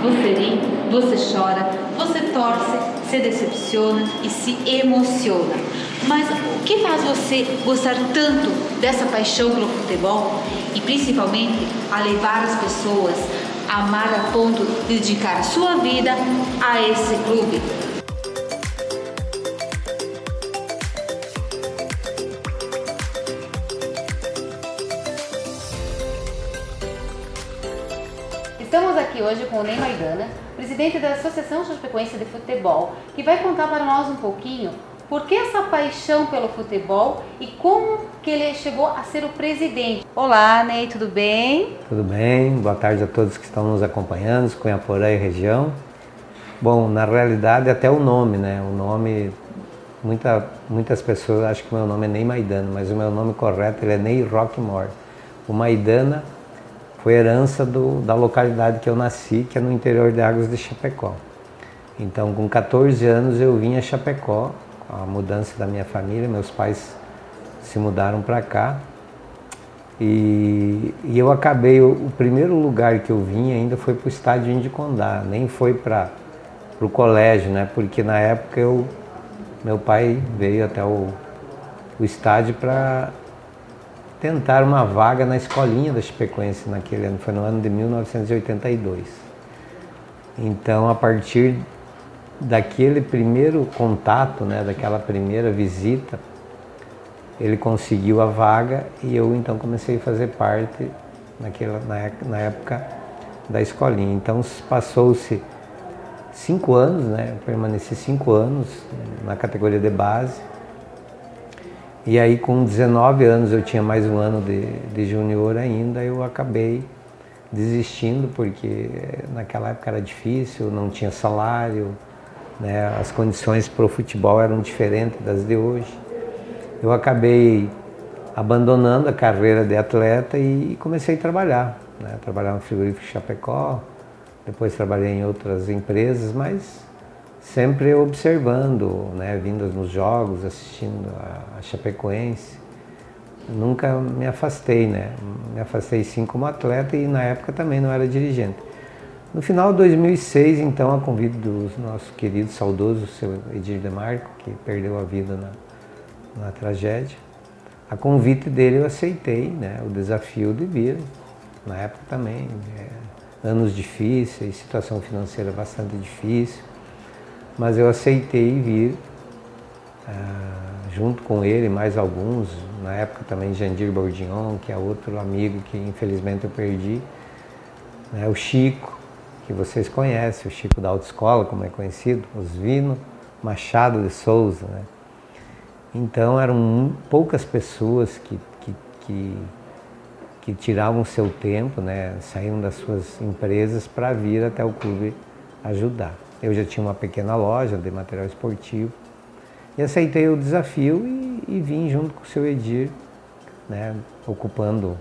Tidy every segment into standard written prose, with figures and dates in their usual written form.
você ri, você chora, você torce, se decepciona e se emociona. Mas o que faz você gostar tanto dessa paixão pelo futebol e principalmente a levar as pessoas a amar a ponto de dedicar a sua vida a esse clube? Estamos aqui hoje com o Ney Maidana, presidente da Associação Chapecoense de Futebol, que vai contar para nós um pouquinho por que essa paixão pelo futebol e como que ele chegou a ser o presidente. Olá, Ney, tudo bem? Tudo bem, boa tarde a todos que estão nos acompanhando, Cunhaporã e região. Bom, na realidade até o nome, né? O nome, muitas pessoas acham que o meu nome é Ney Maidana, mas o meu nome correto ele é Ney Rockmore. O Maidana foi herança da localidade que eu nasci, que é no interior de Águas de Chapecó. Então, com 14 anos eu vim a Chapecó, com a mudança da minha família, meus pais se mudaram para cá. E eu acabei, o primeiro lugar que eu vim ainda foi para o estádio Indicondá, nem foi para o colégio, né? Porque na época meu pai veio até o estádio para tentar uma vaga na escolinha da Chapecoense naquele ano, foi no ano de 1982. Então, a partir daquele primeiro contato, né, daquela primeira visita, ele conseguiu a vaga e eu então comecei a fazer parte na época da escolinha. Então, passou-se 5 anos, né, eu permaneci 5 anos na categoria de base. E aí com 19 anos, eu tinha mais um ano de júnior ainda, eu acabei desistindo, porque naquela época era difícil, não tinha salário, né? As condições para o futebol eram diferentes das de hoje. Eu acabei abandonando a carreira de atleta e comecei a trabalhar, né? Trabalhar no frigorífico Chapecó, depois trabalhei em outras empresas, mas sempre observando, né, vindo nos jogos, assistindo a Chapecoense. Nunca me afastei, né? Me afastei sim como atleta e na época também não era dirigente. No final de 2006, então, a convite do nosso querido, saudoso, seu Edir Demarco, que perdeu a vida na tragédia, a convite dele eu aceitei, né, o desafio de vir. Na época também, anos difíceis, situação financeira bastante difícil, mas eu aceitei vir junto com ele, mais alguns, na época também Jandir Bordignon, que é outro amigo que infelizmente eu perdi, né, o Chico, que vocês conhecem, o Chico da autoescola, como é conhecido, Osvino Machado de Souza, né? Então eram poucas pessoas que tiravam seu tempo, né, saíam das suas empresas para vir até o clube ajudar. Eu já tinha uma pequena loja de material esportivo e aceitei o desafio e vim junto com o seu Edir, né, ocupando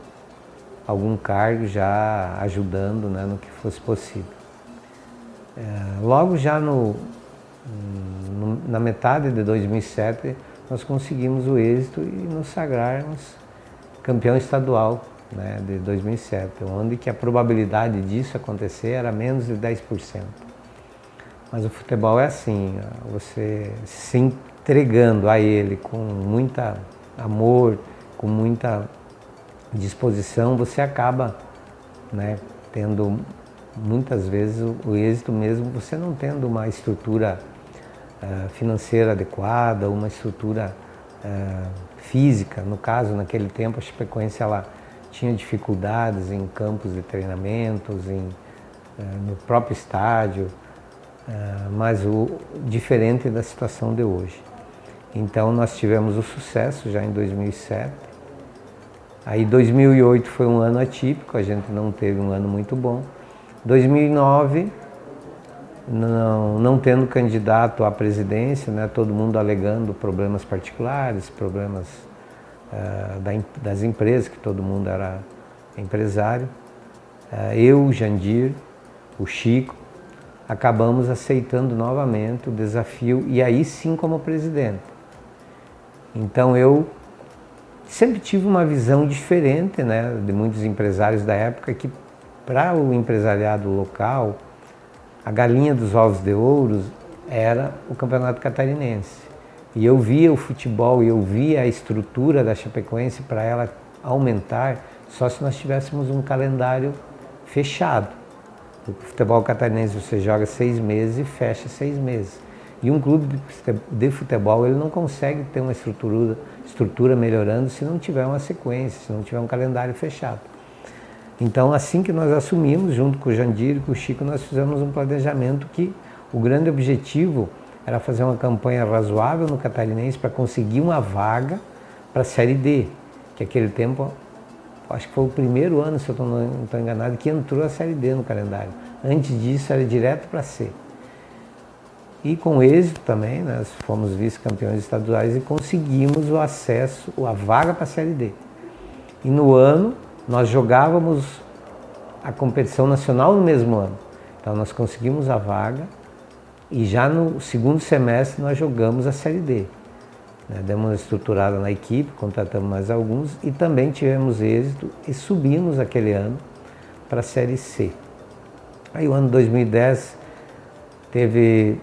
algum cargo, já ajudando, né, no que fosse possível. Logo já na metade de 2007, nós conseguimos o êxito e nos sagrarmos campeão estadual, né, de 2007, onde que a probabilidade disso acontecer era menos de 10%. Mas o futebol é assim, você se entregando a ele com muito amor, com muita disposição, você acaba, né, tendo muitas vezes o êxito mesmo, você não tendo uma estrutura financeira adequada, uma estrutura física. No caso, naquele tempo, a Chapecoense ela tinha dificuldades em campos de treinamentos, no próprio estádio, mas diferente da situação de hoje. Então nós tivemos o sucesso já em 2007. Aí 2008 foi um ano atípico, a gente não teve um ano muito bom. 2009, não tendo candidato à presidência, né, todo mundo alegando problemas particulares, problemas das empresas, que todo mundo era empresário. Eu, o Jandir, o Chico, acabamos aceitando novamente o desafio, e aí sim como presidente. Então eu sempre tive uma visão diferente, né, de muitos empresários da época, que para o empresariado local, a galinha dos ovos de ouro era o Campeonato Catarinense. E eu via o futebol, eu via a estrutura da Chapecoense para ela aumentar só se nós tivéssemos um calendário fechado. O futebol catarinense você joga 6 meses e fecha 6 meses. E um clube de futebol ele não consegue ter uma estrutura melhorando se não tiver uma sequência, se não tiver um calendário fechado. Então, assim que nós assumimos, junto com o Jandir e com o Chico, nós fizemos um planejamento que o grande objetivo era fazer uma campanha razoável no Catarinense para conseguir uma vaga para a Série D, que aquele tempo, acho que foi o primeiro ano, se eu não estou enganado, que entrou a Série D no calendário. Antes disso era direto para C. E com êxito também, nós fomos vice-campeões estaduais e conseguimos o acesso, a vaga para a Série D. E no ano, nós jogávamos a competição nacional no mesmo ano. Então nós conseguimos a vaga e já no segundo semestre nós jogamos a Série D. Demos uma estruturada na equipe, contratamos mais alguns e também tivemos êxito e subimos aquele ano para a Série C. Aí o ano 2010 teve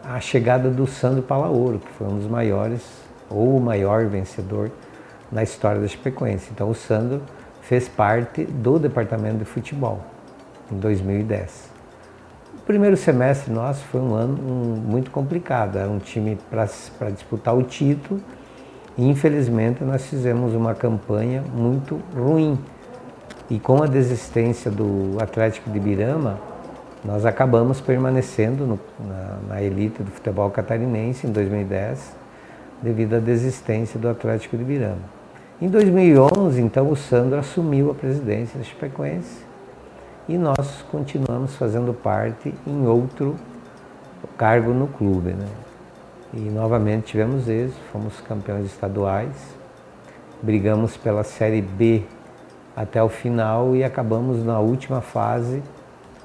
a chegada do Sandro Palaoro, que foi um dos maiores, ou o maior vencedor na história da Chapecoense. Então o Sandro fez parte do departamento de futebol em 2010. O primeiro semestre nosso foi um ano muito complicado, era um time para disputar o título e infelizmente nós fizemos uma campanha muito ruim. E com a desistência do Atlético de Ibirama, nós acabamos permanecendo na elite do futebol catarinense em 2010, devido à desistência do Atlético de Ibirama. Em 2011, então, o Sandro assumiu a presidência da Chapecoense e nós continuamos fazendo parte em outro cargo no clube, né? E novamente tivemos êxito, fomos campeões estaduais, brigamos pela Série B até o final e acabamos na última fase,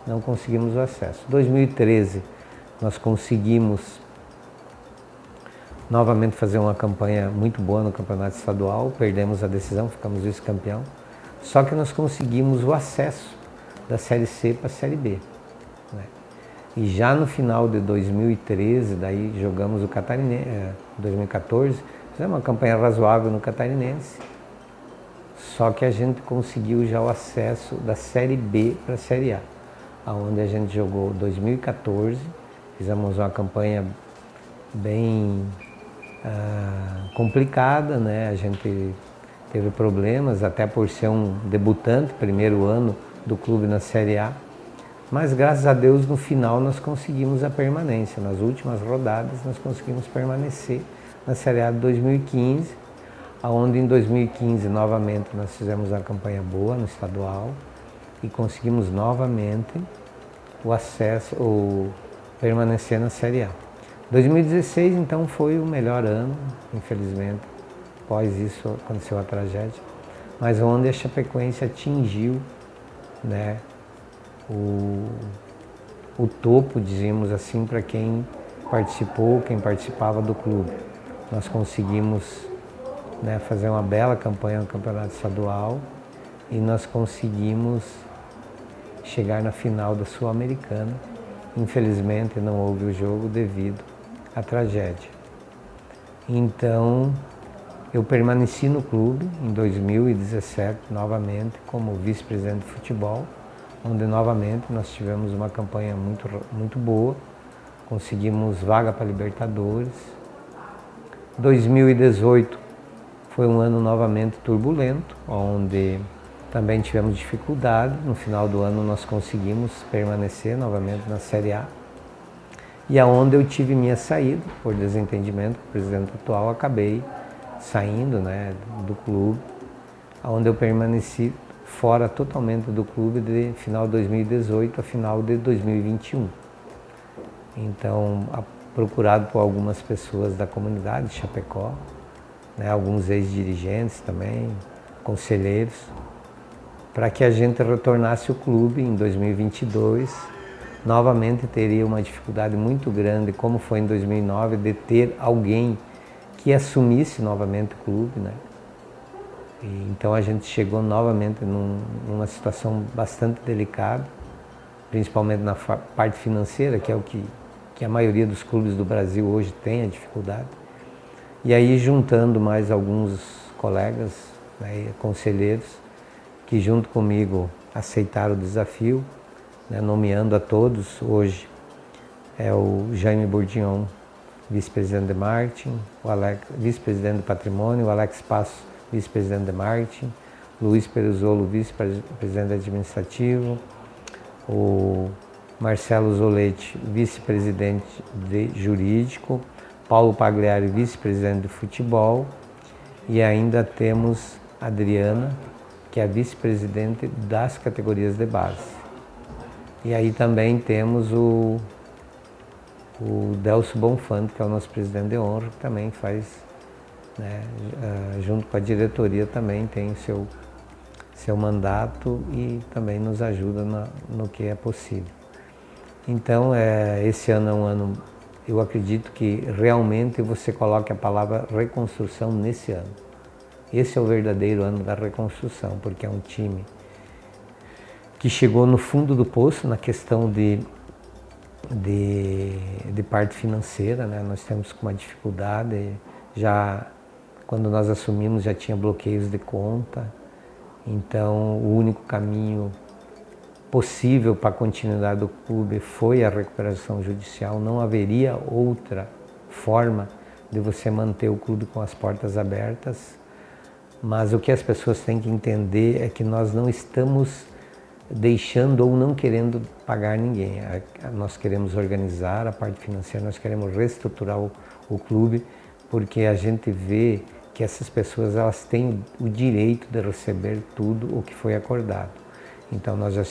não conseguimos o acesso. Em 2013, nós conseguimos novamente fazer uma campanha muito boa no campeonato estadual, perdemos a decisão, ficamos vice-campeão, só que nós conseguimos o acesso da Série C para a Série B. Né? E já no final de 2013, daí jogamos o Catarinense, 2014, fizemos uma campanha razoável no Catarinense, só que a gente conseguiu já o acesso da Série B para a Série A, onde a gente jogou 2014, fizemos uma campanha bem complicada, né? A gente teve problemas, até por ser um debutante, primeiro ano do clube na Série A, mas graças a Deus no final nós conseguimos a permanência, nas últimas rodadas nós conseguimos permanecer na Série A de 2015, onde em 2015 novamente nós fizemos uma campanha boa no estadual e conseguimos novamente o acesso, ou permanecer na Série A. 2016 então foi o melhor ano, infelizmente, após isso aconteceu a tragédia, mas onde a Chapecoense atingiu, né, o topo, dizemos assim, para quem participou, quem participava do clube. Nós conseguimos, né, fazer uma bela campanha no campeonato estadual e nós conseguimos chegar na final da Sul-Americana. Infelizmente não houve o jogo devido à tragédia. Então eu permaneci no clube em 2017 novamente como vice-presidente de futebol, onde novamente nós tivemos uma campanha muito boa, conseguimos vaga para Libertadores. 2018 foi um ano novamente turbulento, onde também tivemos dificuldade. No final do ano nós conseguimos permanecer novamente na Série A. E aonde eu tive minha saída, por desentendimento com o presidente atual, acabei saindo, né, do clube, onde eu permaneci fora totalmente do clube de final de 2018 a final de 2021. Então, procurado por algumas pessoas da comunidade de Chapecó, né, alguns ex-dirigentes também, conselheiros, para que a gente retornasse o clube em 2022. Novamente teria uma dificuldade muito grande, como foi em 2009, de ter alguém que assumisse novamente o clube, né? E então a gente chegou novamente numa situação bastante delicada, principalmente na parte financeira, que é o que a maioria dos clubes do Brasil hoje tem a dificuldade. E aí juntando mais alguns colegas, né, conselheiros, que junto comigo aceitaram o desafio, né, nomeando a todos. Hoje é o Jaime Bourdignon, vice-presidente de marketing, o Alex, vice-presidente de patrimônio, o Alex Passo, vice-presidente de marketing, Luiz Peruzolo, vice-presidente administrativo, o Marcelo Zoletti, vice-presidente de jurídico, Paulo Pagliari, vice-presidente de futebol, e ainda temos a Adriana, que é a vice-presidente das categorias de base. E aí também temos o Delcio Bonfante, que é o nosso presidente de honra, que também faz, né, junto com a diretoria, também tem seu mandato e também nos ajuda no que é possível. Então, esse ano é um ano, eu acredito que realmente você coloque a palavra reconstrução nesse ano. Esse é o verdadeiro ano da reconstrução, porque é um time que chegou no fundo do poço na questão de parte financeira, né? Nós temos uma dificuldade, já quando nós assumimos já tinha bloqueios de conta, então o único caminho possível para a continuidade do clube foi a recuperação judicial, não haveria outra forma de você manter o clube com as portas abertas, mas o que as pessoas têm que entender é que nós não estamos deixando ou não querendo pagar ninguém. Nós queremos organizar a parte financeira, nós queremos reestruturar o clube, porque a gente vê que essas pessoas elas têm o direito de receber tudo o que foi acordado. Então nós já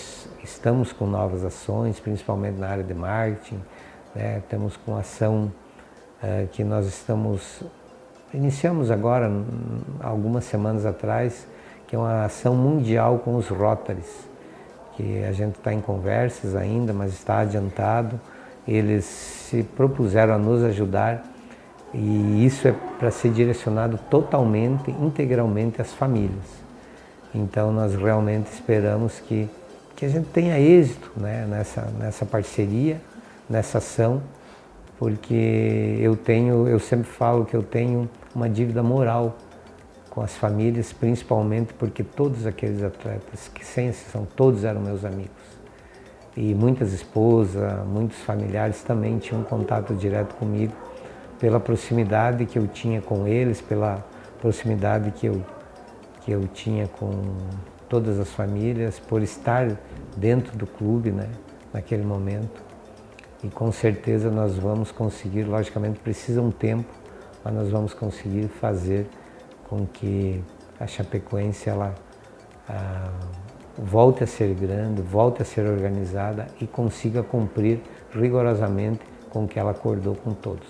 estamos com novas ações, principalmente na área de marketing, né? Temos com ação que nós iniciamos agora, algumas semanas atrás, que é uma ação mundial com os Rotaries, que a gente está em conversas ainda, mas está adiantado. Eles se propuseram a nos ajudar e isso é para ser direcionado totalmente, integralmente às famílias. Então nós realmente esperamos que a gente tenha êxito, né, nessa parceria, nessa ação, porque eu sempre falo que eu tenho uma dívida moral com as famílias, principalmente porque todos aqueles atletas, que sem exceção, todos eram meus amigos. E muitas esposas, muitos familiares também tinham contato direto comigo, pela proximidade que eu tinha com eles, pela proximidade que eu tinha com todas as famílias, por estar dentro do clube, né, naquele momento. E com certeza nós vamos conseguir, logicamente precisa um tempo, mas nós vamos conseguir fazer com que a Chapecoense volte a ser grande, volte a ser organizada e consiga cumprir rigorosamente com o que ela acordou com todos.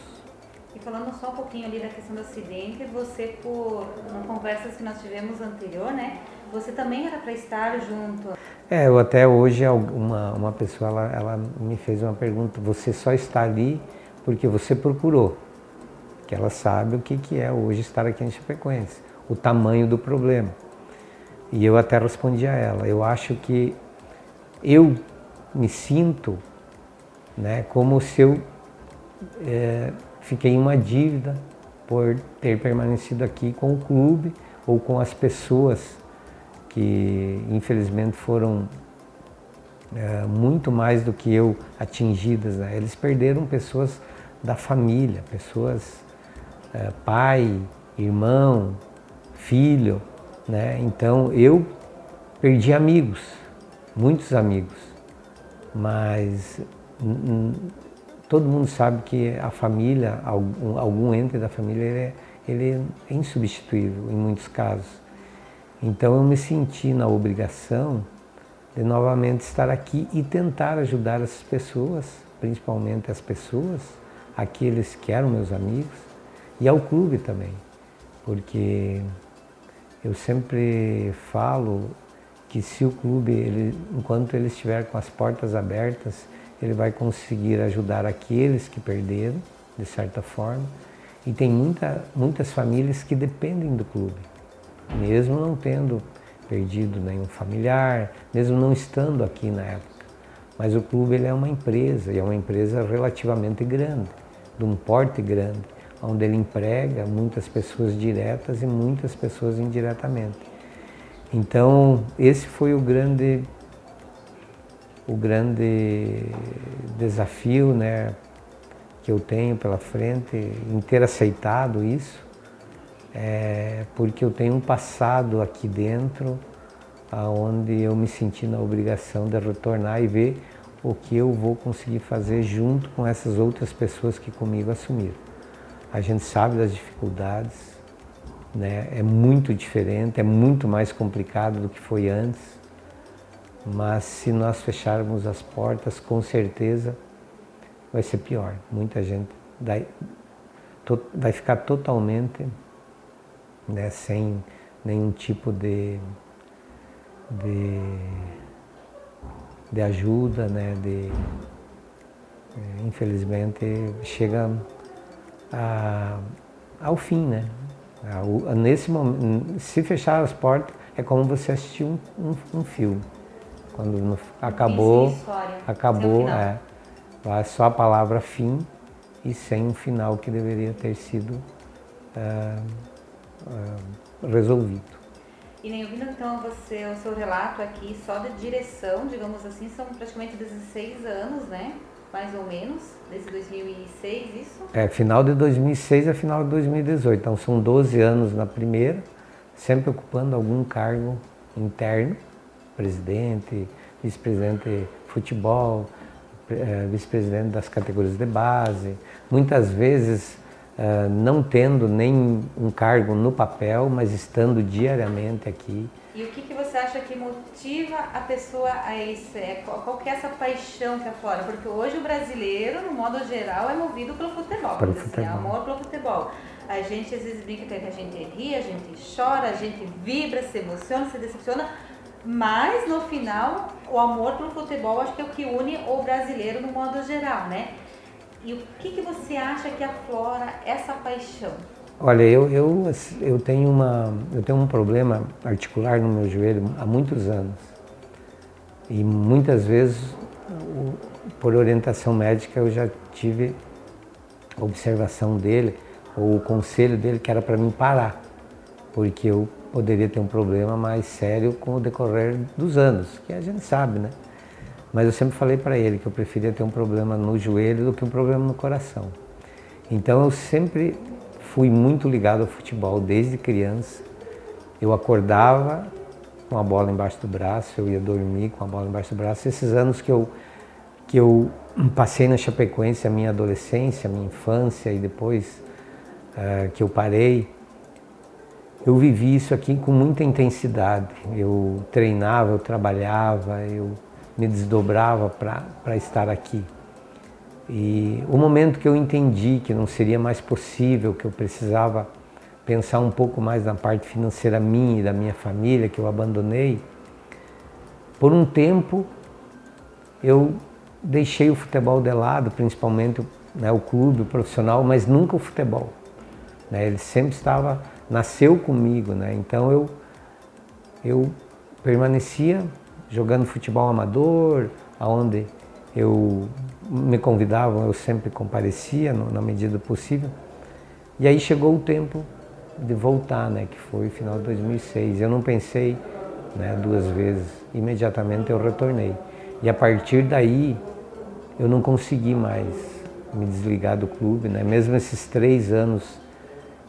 E falando só um pouquinho ali da questão do acidente, você, por uma conversa que nós tivemos anterior, né, você também era para estar junto. Eu até hoje, uma pessoa, ela me fez uma pergunta, você só está ali porque você procurou, que ela sabe o que é hoje estar aqui em Chapecoense, o tamanho do problema. E eu até respondi a ela, eu acho que eu me sinto, né, como se eu fiquei em uma dívida por ter permanecido aqui com o clube ou com as pessoas que infelizmente foram muito mais do que eu atingidas, né? Eles perderam pessoas da família, pessoas, pai, irmão, filho, né? Então eu perdi amigos, muitos amigos, mas todo mundo sabe que a família, algum ente da família, ele é insubstituível em muitos casos. Então eu me senti na obrigação de novamente estar aqui e tentar ajudar essas pessoas, principalmente as pessoas, aqueles que eram meus amigos, e ao clube também, porque eu sempre falo que se o clube, enquanto ele estiver com as portas abertas, ele vai conseguir ajudar aqueles que perderam, de certa forma, e tem muitas famílias que dependem do clube, mesmo não tendo perdido nenhum familiar, mesmo não estando aqui na época. Mas o clube ele é uma empresa, e é uma empresa relativamente grande, de um porte grande, onde ele emprega muitas pessoas diretas e muitas pessoas indiretamente. Então, esse foi o grande desafio, né, que eu tenho pela frente, em ter aceitado isso, porque eu tenho um passado aqui dentro, onde eu me senti na obrigação de retornar e ver o que eu vou conseguir fazer junto com essas outras pessoas que comigo assumiram. A gente sabe das dificuldades, né? É muito diferente, é muito mais complicado do que foi antes, mas se nós fecharmos as portas, com certeza vai ser pior. Muita gente vai ficar totalmente, né, sem nenhum tipo de ajuda, né, infelizmente chega ao fim, né? Nesse momento, se fechar as portas, é como você assistir um filme. Quando acabou, só a palavra fim e sem um final que deveria ter sido resolvido. E nem ouvindo então o seu relato aqui só de direção, digamos assim, são praticamente 16 anos, né? Mais ou menos, desde 2006, isso? Final de 2006 a final de 2018, então são 12 anos na primeira, sempre ocupando algum cargo interno, presidente, vice-presidente de futebol, vice-presidente das categorias de base, muitas vezes não tendo nem um cargo no papel, mas estando diariamente aqui. E o que você acha que motiva a pessoa a isso? Qual que é essa paixão que aflora? Porque hoje o brasileiro, no modo geral, é movido pelo futebol. Pelo futebol. Assim, amor pelo futebol. A gente às vezes brinca que a gente ri, a gente chora, a gente vibra, se emociona, se decepciona, mas no final o amor pelo futebol acho que é o que une o brasileiro no modo geral, né? E o que você acha que aflora essa paixão? Olha, eu tenho um problema articular no meu joelho há muitos anos. E muitas vezes, por orientação médica, eu já tive a observação dele, ou o conselho dele, que era para mim parar, porque eu poderia ter um problema mais sério com o decorrer dos anos, que a gente sabe, né? Mas eu sempre falei para ele que eu preferia ter um problema no joelho do que um problema no coração. Então eu sempre fui muito ligado ao futebol desde criança. Eu acordava com a bola embaixo do braço, eu ia dormir com a bola embaixo do braço. Esses anos que eu passei na Chapecoense, a minha adolescência, a minha infância e depois que eu parei, eu vivi isso aqui com muita intensidade. Eu treinava, eu trabalhava, eu me desdobrava para estar aqui. E o momento que eu entendi que não seria mais possível, que eu precisava pensar um pouco mais na parte financeira minha e da minha família, que eu abandonei, por um tempo eu deixei o futebol de lado, principalmente, né, o clube, o profissional, mas nunca o futebol. Né, ele sempre nasceu comigo, né, então eu permanecia jogando futebol amador, aonde me convidavam, eu sempre comparecia na medida possível. E aí chegou o tempo de voltar, né, que foi final de 2006. Eu não pensei, né, duas vezes, imediatamente eu retornei. E a partir daí eu não consegui mais me desligar do clube, né? Mesmo esses 3 anos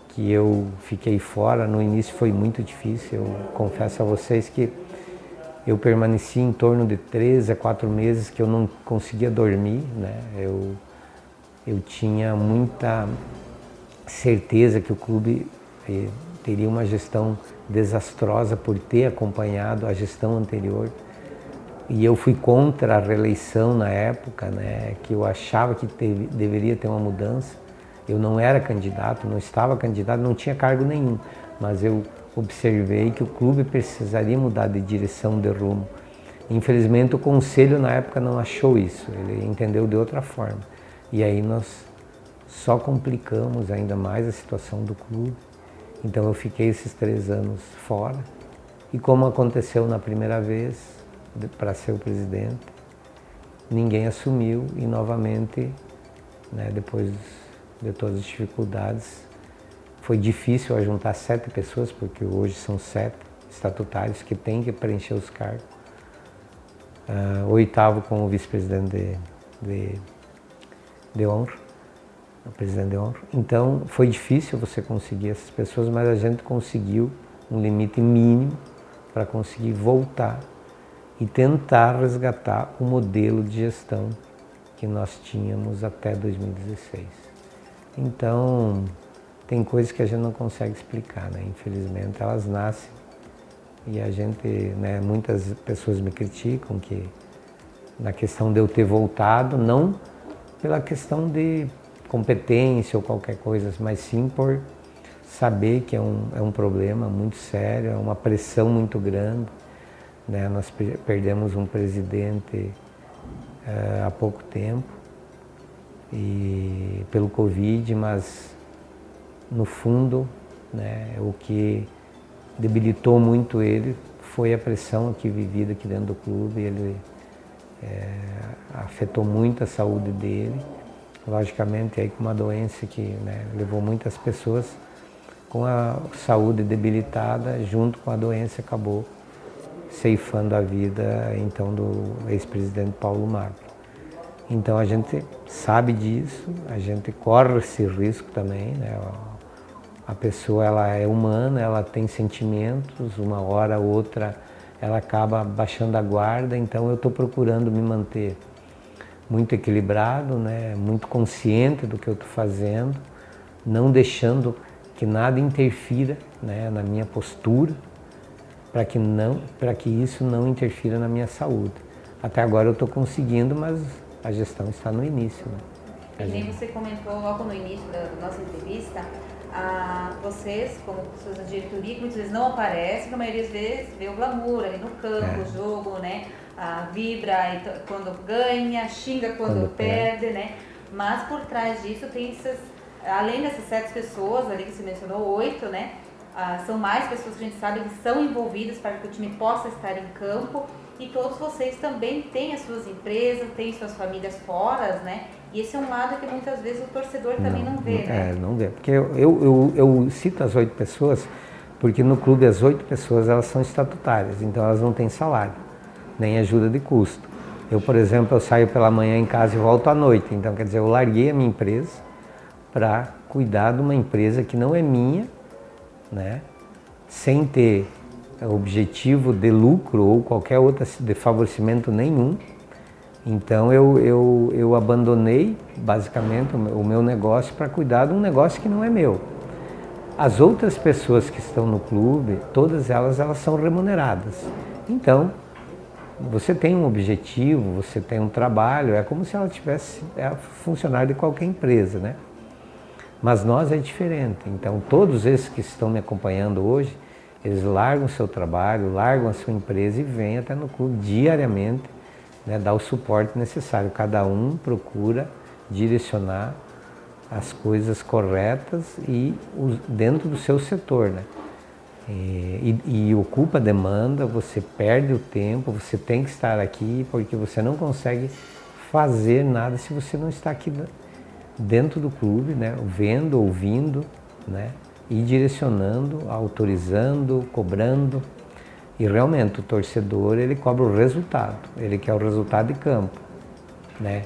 que eu fiquei fora, no início foi muito difícil. Eu confesso a vocês que eu permaneci em torno de 3 a 4 meses que eu não conseguia dormir, né? Eu tinha muita certeza que o clube teria uma gestão desastrosa por ter acompanhado a gestão anterior. E eu fui contra a reeleição na época, né? Que eu achava que deveria ter uma mudança. Eu não era candidato, não estava candidato, não tinha cargo nenhum, mas eu observei que o clube precisaria mudar de direção, de rumo. Infelizmente o conselho na época não achou isso, ele entendeu de outra forma. E aí nós só complicamos ainda mais a situação do clube. Então eu fiquei esses 3 anos fora. E como aconteceu na primeira vez, para ser o presidente, ninguém assumiu e novamente, né, depois de todas as dificuldades, foi difícil juntar 7 pessoas, porque hoje são 7 estatutários que têm que preencher os cargos. O 8º com o vice-presidente de honra, o presidente de honra. Então foi difícil você conseguir essas pessoas, mas a gente conseguiu um limite mínimo para conseguir voltar e tentar resgatar o modelo de gestão que nós tínhamos até 2016. Então, tem coisas que a gente não consegue explicar, né? Infelizmente, elas nascem e a gente, né, muitas pessoas me criticam que na questão de eu ter voltado, não pela questão de competência ou qualquer coisa, mas sim por saber que é um problema muito sério, é uma pressão muito grande, né? Nós perdemos um presidente há pouco tempo e pelo Covid, mas no fundo, né, o que debilitou muito ele foi a pressão aqui vivida aqui dentro do clube. Ele afetou muito a saúde dele, logicamente aí com uma doença que, né, levou muitas pessoas com a saúde debilitada, junto com a doença acabou ceifando a vida então do ex-presidente Paulo Marco. Então a gente sabe disso, a gente corre esse risco também, né? A pessoa, ela é humana, ela tem sentimentos, uma hora ou outra ela acaba baixando a guarda, então eu estou procurando me manter muito equilibrado, né? Muito consciente do que eu estou fazendo, não deixando que nada interfira, né, na minha postura, para que isso não interfira na minha saúde. Até agora eu estou conseguindo, mas a gestão está no início, né? E nem você comentou logo no início da nossa entrevista, vocês, como pessoas da diretoria, que muitas vezes não aparecem, que a maioria das vezes vê o glamour ali no campo, o jogo, né? Vibra quando ganha, xinga quando perde, né? Mas por trás disso tem essas, além dessas 7 pessoas ali que você mencionou, 8, né? São mais pessoas que a gente sabe que são envolvidas para que o time possa estar em campo, e todos vocês também têm as suas empresas, têm suas famílias fora, né? E esse é um lado que muitas vezes o torcedor também não vê, né? Não vê, porque eu cito as 8 pessoas, porque no clube as 8 pessoas elas são estatutárias, então elas não têm salário, nem ajuda de custo. Eu, por exemplo, eu saio pela manhã em casa e volto à noite, então quer dizer, eu larguei a minha empresa para cuidar de uma empresa que não é minha, né? Sem ter objetivo de lucro ou qualquer outro de favorecimento nenhum. Então eu abandonei basicamente o meu negócio para cuidar de um negócio que não é meu. As outras pessoas que estão no clube, todas elas são remuneradas. Então, você tem um objetivo, você tem um trabalho, é como se ela tivesse funcionário de qualquer empresa, né? Mas nós é diferente. Então, todos esses que estão me acompanhando hoje, eles largam o seu trabalho, largam a sua empresa e vêm até no clube diariamente, né, dar o suporte necessário. Cada um procura direcionar as coisas corretas e dentro do seu setor, né? E ocupa a demanda, você perde o tempo, você tem que estar aqui porque você não consegue fazer nada se você não está aqui dentro do clube, né, vendo, ouvindo, né, e direcionando, autorizando, cobrando. E realmente o torcedor, ele cobra o resultado, ele quer o resultado de campo, né?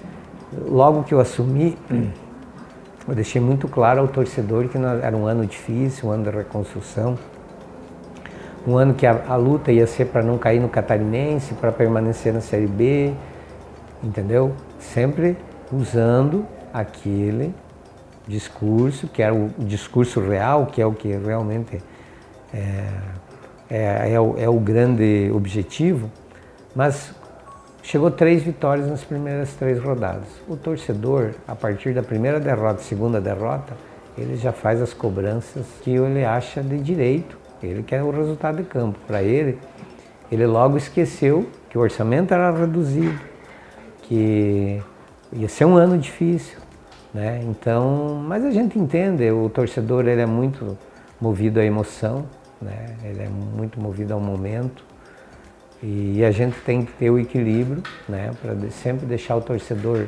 Logo que eu assumi, eu deixei muito claro ao torcedor que era um ano difícil, um ano de reconstrução, um ano que a luta ia ser para não cair no Catarinense, para permanecer na Série B, entendeu? Sempre usando aquele discurso, que era o discurso real, que é o que realmente é o grande objetivo, mas chegou 3 vitórias nas primeiras 3 rodadas. O torcedor, a partir da primeira derrota, segunda derrota, ele já faz as cobranças que ele acha de direito, ele quer o resultado de campo. Para ele logo esqueceu que o orçamento era reduzido, que ia ser um ano difícil, né? Então, mas a gente entende, o torcedor, ele é muito movido à emoção, né? Ele é muito movido ao momento E a gente tem que ter o equilíbrio, né, para sempre deixar o torcedor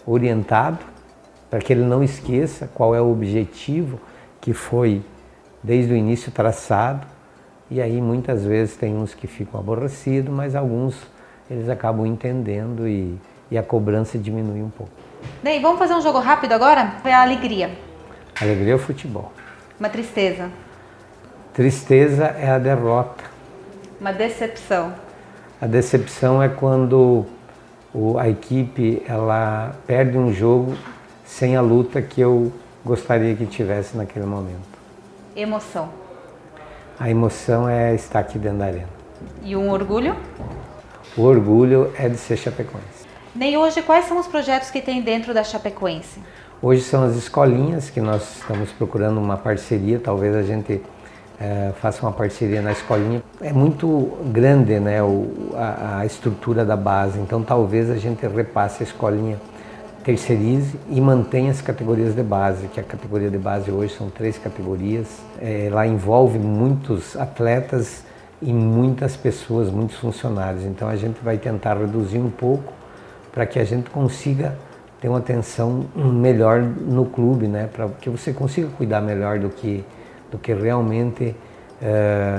orientado, para que ele não esqueça qual é o objetivo que foi desde o início traçado. E aí muitas vezes tem uns que ficam aborrecidos, mas alguns eles acabam entendendo e a cobrança diminui um pouco. Ney, vamos fazer um jogo rápido agora? É a alegria. Alegria é o futebol. Uma tristeza. Tristeza é a derrota. Uma decepção. A decepção é quando a equipe ela perde um jogo sem a luta que eu gostaria que tivesse naquele momento. Emoção. A emoção é estar aqui dentro da arena. E um orgulho? O orgulho é de ser chapecoense. Ney, hoje quais são os projetos que tem dentro da Chapecoense? Hoje são as escolinhas que nós estamos procurando uma parceria, talvez a gente faça uma parceria na escolinha. É muito grande, né, a estrutura da base, então talvez a gente repasse a escolinha, terceirize e mantenha as categorias de base, que a categoria de base hoje são 3 categorias. Lá envolve muitos atletas e muitas pessoas, muitos funcionários, então a gente vai tentar reduzir um pouco para que a gente consiga ter uma atenção melhor no clube, né, para que você consiga cuidar melhor do que realmente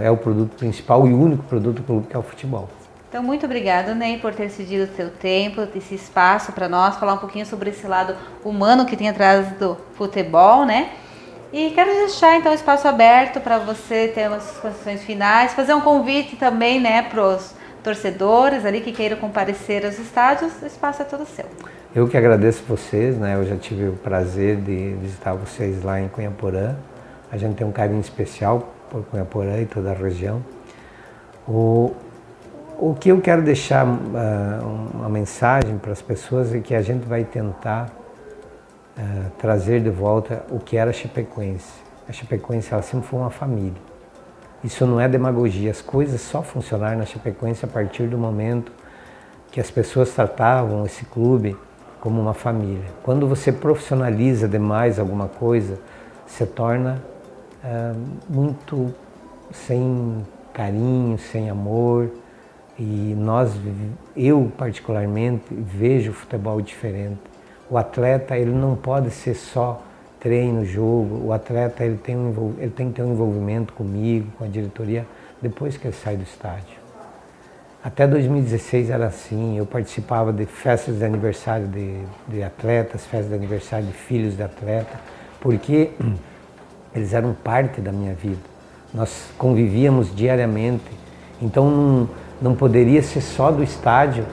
é o produto principal e o único produto do clube, que é o futebol. Então, muito obrigado, Ney, por ter cedido o seu tempo, esse espaço para nós, falar um pouquinho sobre esse lado humano que tem atrás do futebol, né? E quero deixar, então, o espaço aberto para você ter umas considerações finais, fazer um convite também, né, para os torcedores ali que queiram comparecer aos estádios, o espaço é todo seu. Eu que agradeço vocês, né? Eu já tive o prazer de visitar vocês lá em Cunhaporã. A gente tem um carinho especial por Cunhaporã e toda a região. O que eu quero deixar uma mensagem para as pessoas é que a gente vai tentar trazer de volta o que era a Chapecoense. A Chapecoense ela sempre foi uma família. Isso não é demagogia, as coisas só funcionaram na Chapecoense a partir do momento que as pessoas tratavam esse clube como uma família. Quando você profissionaliza demais alguma coisa, se torna muito sem carinho, sem amor. E eu particularmente vejo o futebol diferente. O atleta ele não pode ser só treino, jogo. O atleta ele tem que ter um envolvimento comigo, com a diretoria, depois que ele sai do estádio. Até 2016 era assim, eu participava de festas de aniversário de atletas, festas de aniversário de filhos de atleta, porque eles eram parte da minha vida. Nós convivíamos diariamente, então não poderia ser só do estádio,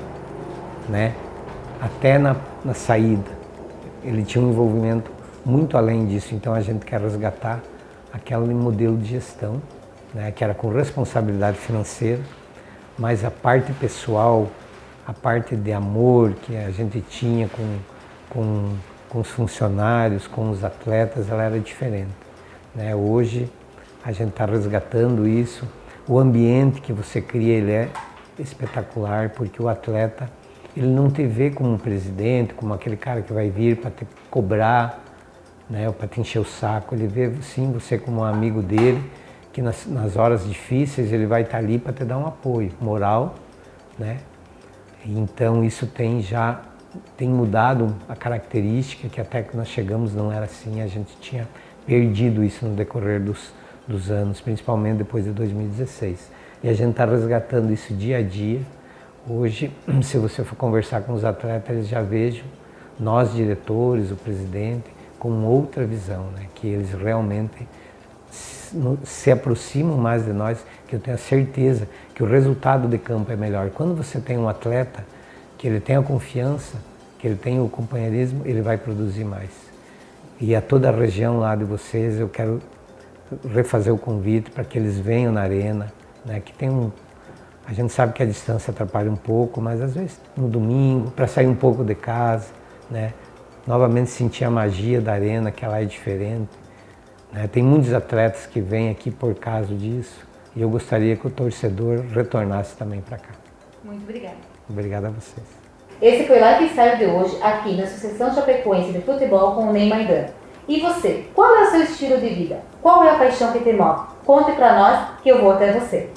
né, até na saída. Ele tinha um envolvimento muito além disso, então a gente quer resgatar aquele modelo de gestão, né, que era com responsabilidade financeira, mas a parte pessoal, a parte de amor que a gente tinha com os funcionários, com os atletas, ela era diferente, né? Hoje a gente está resgatando isso. O ambiente que você cria ele é espetacular, porque o atleta ele não te vê como um presidente, como aquele cara que vai vir para te cobrar, né, ou para te encher o saco. Ele vê sim você como um amigo dele, que nas horas difíceis ele vai estar ali para te dar um apoio moral, né? Então isso tem mudado a característica, que até que nós chegamos não era assim, a gente tinha perdido isso no decorrer dos anos, principalmente depois de 2016. E a gente está resgatando isso dia a dia. Hoje, se você for conversar com os atletas, eles já vejam nós, diretores, o presidente, com outra visão, né? Que eles realmente se aproximam mais de nós, que eu tenho a certeza que o resultado de campo é melhor. Quando você tem um atleta que ele tem a confiança, que ele tem o companheirismo, ele vai produzir mais. E a toda a região lá de vocês, eu quero refazer o convite para que eles venham na arena, né? Que tem a gente sabe que a distância atrapalha um pouco, mas às vezes no domingo, para sair um pouco de casa, né? Novamente sentir a magia da arena, que ela é diferente. Tem muitos atletas que vêm aqui por causa disso e eu gostaria que o torcedor retornasse também para cá. Muito obrigada. Obrigado a vocês. Esse foi o Lifestyle de hoje, aqui na Associação Chapecoense de Futebol com o Ney Maidana. E você, qual é o seu estilo de vida? Qual é a paixão que te move? Conte para nós que eu vou até você.